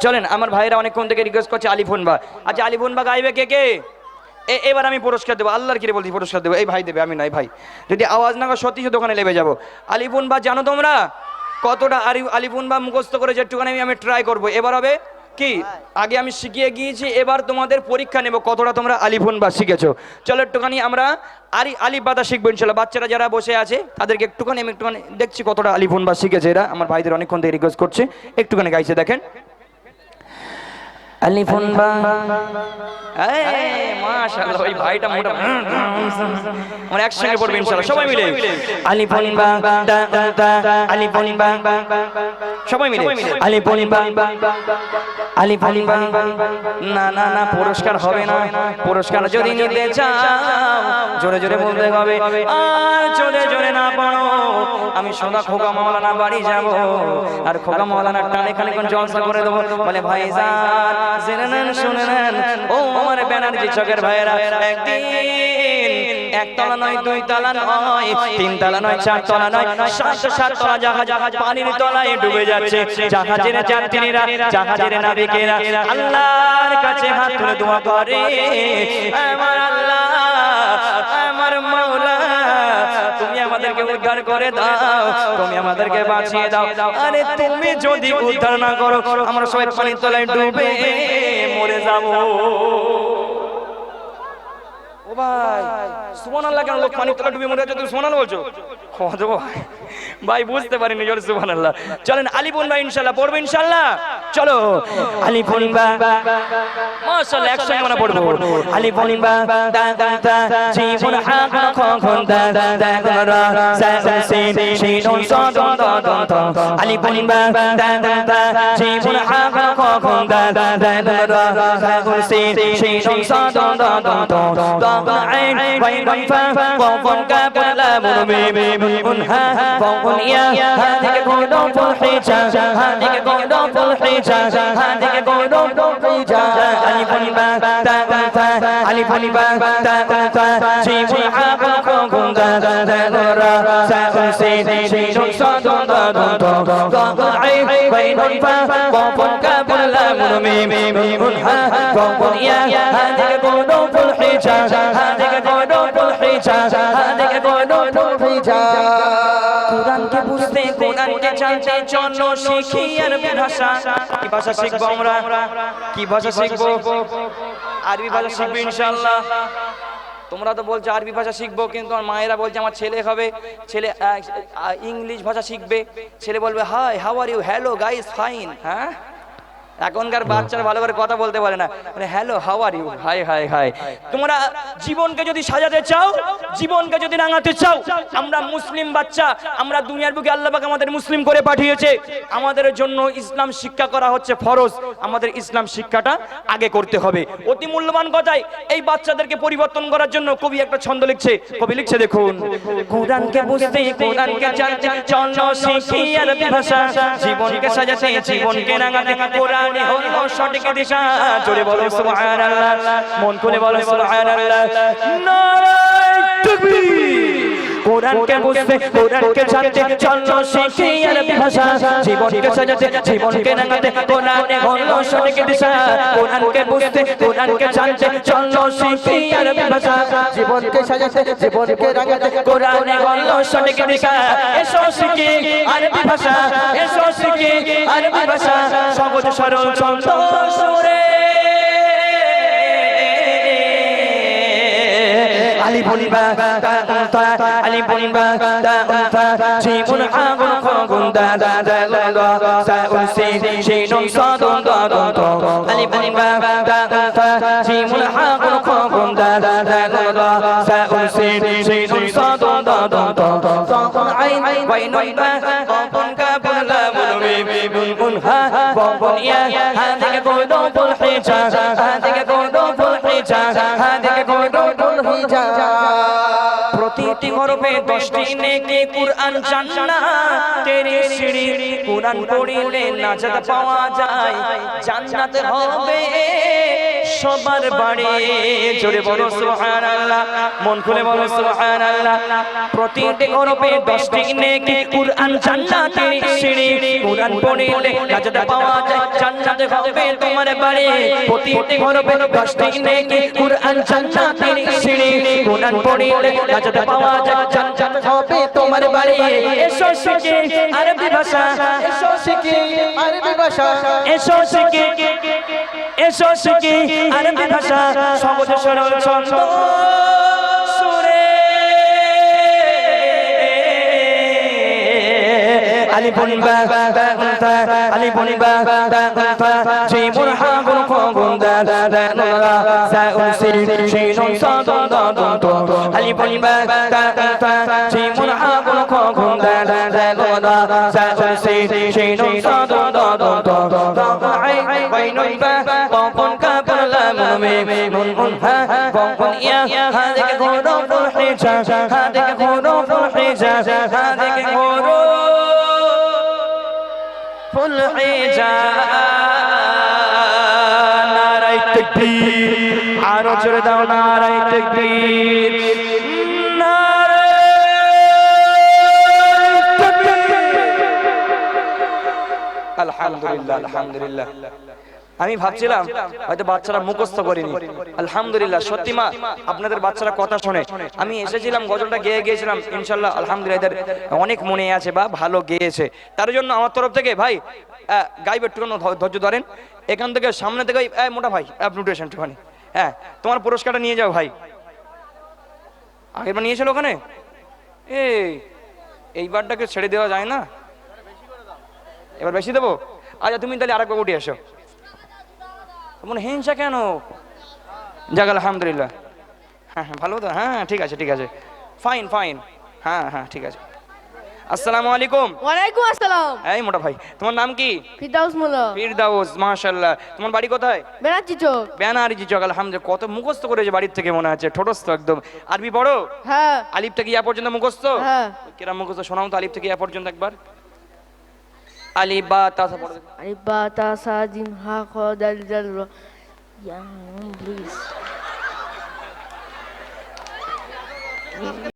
চলেন, আমার ভাইরা অনেকক্ষণ থেকে রিকোয়েস্ট করছে আলিফুন বা। আচ্ছা আলিফুন বা গাইবে কে কে? এবার আমি পুরস্কার দেবো, আল্লাহর কিরে বলছি পুরস্কার দেবো, এই ভাই দেবে, আমি নাই ভাই। যদি আওয়াজ না করে সত্যি দোকানে লেবে যাবো। আলিফুন বা জানো তোমরা কতটা আলিফুন বা মুখস্থ করে যেটুখানি আমি ট্রাই করবো। এবার হবে কি, আগে আমি শিখিয়ে গিয়েছি, এবার তোমাদের পরীক্ষা নেব কতটা তোমরা আলিফুন বা শিখেছো। চলো একটুখানি আমরা আলিফ বাদা শিখবো ইনশাল্লাহ। বাচ্চারা যারা বসে আছে তাদেরকে একটুখানি আমি একটুখানি দেখছি কতটা আলিফুন বা শিখেছে এরা। আমার ভাইদের অনেকক্ষণ থেকে রিকোয়েস্ট করছে, একটুখানি গাইছে দেখেন। আলিফুন বা, মাশাআল্লাহ ওই ভাইটা মোটা, আমরা একসঙ্গে পড়বো ইনশাআল্লাহ সবাই মিলে। আলিফুন বা তা তা, আলিফুন বা, সবাই মিলে আলিফুন বা, আলিফুন বা। না না না, পুরস্কার হবে না। পুরস্কার যদি নিতে চাও জোরে জোরে বলতে হবে, আর জোরে জোরে না পড়ো। আমি সোনা খোকা মাওলানা বাড়ি যাব, আর খোকা মাওলানা টানে খানিকক্ষণ জলসা করে দেবো। বলে ভাইজান জেনে নেন, শুনে নেন, ও আমার ব্যানার্জি চকের ভাইয়েরা, একদিন একতলা নয়, দুই তলা নয়, তিন তলা নয়, চার তলা নয়, সাত তলা জাহাজ পানির তলায় ডুবে যাচ্ছে। জাহাজের যাত্রীরা, জাহাজের নাবিকেরা আল্লাহর কাছে হাত তুলে দোয়া করে, আমার আল্লাহ, আমার মাওলা, তুমি আমাদেরকে উদ্ধার করে দাও, তুমি আমাদেরকে বাঁচিয়ে দাও। আরে তুমি যদি উদ্ধার না করো আমরা সবাই পানির তলায় ডুবে মরে যাবো। ও ভাই সুবহানাল্লাহ, কেন লোক পানির তলায় ডুবে মরে যাচ্ছে, তুমি সুবহানাল্লাহ বলছো? ভাই বুঝতে পারিনি, জোরে সুবহানাল্লাহ। চলেন আলিফুন বা ইনশাআল্লাহ পড়বো ইনশাআল্লাহ। চলো আলিফুন বা, মাশাআল্লাহ একসঙ্গে আমরা পড়বো। আলিফুন বা তা তা, জীবন হা খ খ দা দা রা সা সিন শিন সা দ দ দ। আলিফুন বা তা তা, জীবন হা খ খ দা দা রা সা সিন শিন সা দ দ দ। দ আইন বাইন ফা ক কাফ লাম মিম হা ফাউন ইয়া, হাদিকে কোদো ফুল হিজা, হাদিকে কোদো ফুল হিজা, হাদিকে কোদো ফুল হিজা। আলিফুন বা তা তা, আলিফুন বা তা তা, জীবন হা খ খ দা দা রা সা সিন শিন সা দ দ দ। দ আইন বাইন ফা ক কাফ লাম মিম হা ফাউন ইয়া, হাদিকে কোদো ফুল হিজা, হাদিকে কোদো ফুল হিজা, হাদিকে কোদো ফুল হিজা। কোরআনকে বুঝতে, কোরআনকে জানতে চলো শিখি আরবি ভাষা। কি ভাষা শিখবো আমরা? কি ভাষা শিখবো? আরবি ভাষা শিখবো ইনশাআল্লাহ। তোমরা তো বলছো আরবি ভাষা শিখবো, কিন্তু আমার মায়েরা বলছে আমার ছেলে হবে, ছেলে ইংলিশ ভাষা শিখবে। ছেলে বলবে hi how are you, hello guys fine. হ্যাঁ, এখনকার বাচ্চারা ভালো করে কথা বলতে পারে না, মানে hello how are you, hi hi hi. তোমরা জীবনকে যদি সাজাতে চাও, জীবনকে যদি রাঙাতে চাও, আমরা মুসলিম বাচ্চা, আমরা দুনিয়ার বুকে আল্লাহ পাক আমাদের মুসলিম করে পাঠিয়েছে, আমাদের জন্য ইসলাম শিক্ষা করা হচ্ছে ফরজ। আমাদের ইসলাম শিক্ষাটা আগে করতে হবে। অতি মূল্যবান কথাই এই বাচ্চাদেরকে পরিবর্তন করার জন্য কবি একটা ছন্দ লিখছে। কবি লিখছে দেখুন, কোরআনকে বুঝতে, কোরআনকে জানতে চলো শিখি আরবি ভাষা, জীবনকে সাজাতে, জীবনকে রাঙাতে কোরআন হলো সঠিক দিশা। জোরে বলো সুবহানাল্লাহ, মন খুলে বলো সুবহানাল্লাহ। নারায়ে তাকবীর। কোরআনকে বুঝতে, কোরআনকে জানতে চলো শিখি আরবি ভাষা, জীবনকে সাজাতে, জীবনকে রাঙাতে কোরআন হলো সঠিক দিশা। কোরআনকে বুঝতে, কোরআনকে জানতে চলো শিখি আরবি ভাষা, জীবনকে সাজাতে, জীবনকে রাঙাতে কোরআন হলো সঠিক দিশা। এসো শিখি আরবি ভাষা, এসো শিখি আরবি ভাষা, সহজ সরল চন্দ্র সুরে। আলিফুন বা তা তা, আলিফুন বা তা তা, জীবন আগুন খগুন দা দা দা সা সিন শিন সা দ দ দ। আলিফুন বা তা তা, জীবন আগুন খগুন দা দা দা সা সিন শিন সা দ দ দ। আইন বাইন বা কফন কাফ লাম মিম হা ফাউন ইয়া, হাদিকে কোদো ফুল হিজা, হাদিকে কোদো ফুল হিজা, হাদিকে কোদো ফুল হিজা। প্রতিটি হরফে 10টি নেকি, কুরআন জান্নাতের সিঁড়ি, কুরআন পড়িলে নাজাত পাওয়া যায়, জান্নাত হবে সবার বাড়ি। জোরে বলো সুবহানাল্লাহ, মন খুলে বলো সুবহানাল্লাহ। প্রতিটি হরফে 10টি নেকি, কুরআন জান্নাতের সিঁড়ি, কুরআন পড়িলে নাজাত পাওয়া যায়, জান্নাত জান্নাতে হবে তোমার বাড়ি প্রতিটি ঘরে 10টি নেকি কুরআন জান্নাতের সিঁড়ি কুরআন পড়লে নাজাত পাওয়া যায় জান্নাত হবে তোমার বাড়ি এসো শিখি আরবি ভাষা এসো শিখি আরবি ভাষা এসো শিখি আরবি ভাষা সহজ সরল ছন্দ সুরে আলি বনবা তা আলি বনবা তা জীবন হাগুন খগুন দা নোরা সাউন শিনুন সাদন দাদন তো আলি বনবা তা জীবন হাগুন খগুন দা নোরা সাউন শিনুন সাদন দাদন তো আই বাইনুন বা কখন কাবর লাম মে নুন হা কখন ইয়া হাদিকে ঘোরো ফুল হিজা হাদিকে ঘোরো ফুল হিজা হাদিকে ঘোরো ফুল হিজা নারায়ে তাকবীর আরো জোরে দাও নারায়ে তাকবীর আলহামদুলিল্লাহ আলহামদুলিল্লাহ আমি ভাবছিলাম হয়তো বাচ্চারা মুখস্থ করেনি আলহামদুলিল্লাহ সত্যি মা আপনাদের বাচ্চারা কথা শুনে আমি এসেছিলাম গজলটা গেয়ে গিয়েছিলাম ইনশাআল্লাহ আলহামদুলিল্লাহ এদের অনেক মনে আছে বা ভালো গেয়েছে তার জন্য আমার তরফ থেকে ভাই গাইবে একটু ধৈর্য ধরেন এখান থেকে সামনে থেকে মোটা ভাই আপনি উঠে আসেন একটুখানি হ্যাঁ তোমার পুরস্কারটা নিয়ে যাও ভাই আগেরবার নিয়েছিল ওখানে এইবারটাকে ছেড়ে দেওয়া যায় না এবার বেশি দেবো আচ্ছা তুমি তাহলে আরেকবার উঠে আসো মনে হিংসা কেন যাক আলহামদুলিল্লাহ হ্যাঁ হ্যাঁ ভালো তো হ্যাঁ ঠিক আছে ফাইন হ্যাঁ হ্যাঁ ঠিক আছে আসসালামু আলাইকুম ওয়ালাইকুম আসসালাম এই মোটা ভাই তোমার নাম কি ফিরদাউস মোল্লা ফিরদাউস মাশাআল্লাহ তোমার বাড়ি কোথায় বেনারজি চক বেনারজি চক আলহামদুলিল্লাহ কত মুখস্থ করেছে বাড়ির থেকে মনে আছে ঠোঁটস্থ একদম আরবি পড়ো হ্যাঁ আলিফ থেকে ইয়া পর্যন্ত মুখস্থ হ্যাঁ কিরম মুখস্থ শোনাও তো আলিফ থেকে ইয়া পর্যন্ত একবার আলিফ বা তা সা পড়ো আলিফ বা তা সা জিম হা খ দাল জাল র ইয়া প্লিজ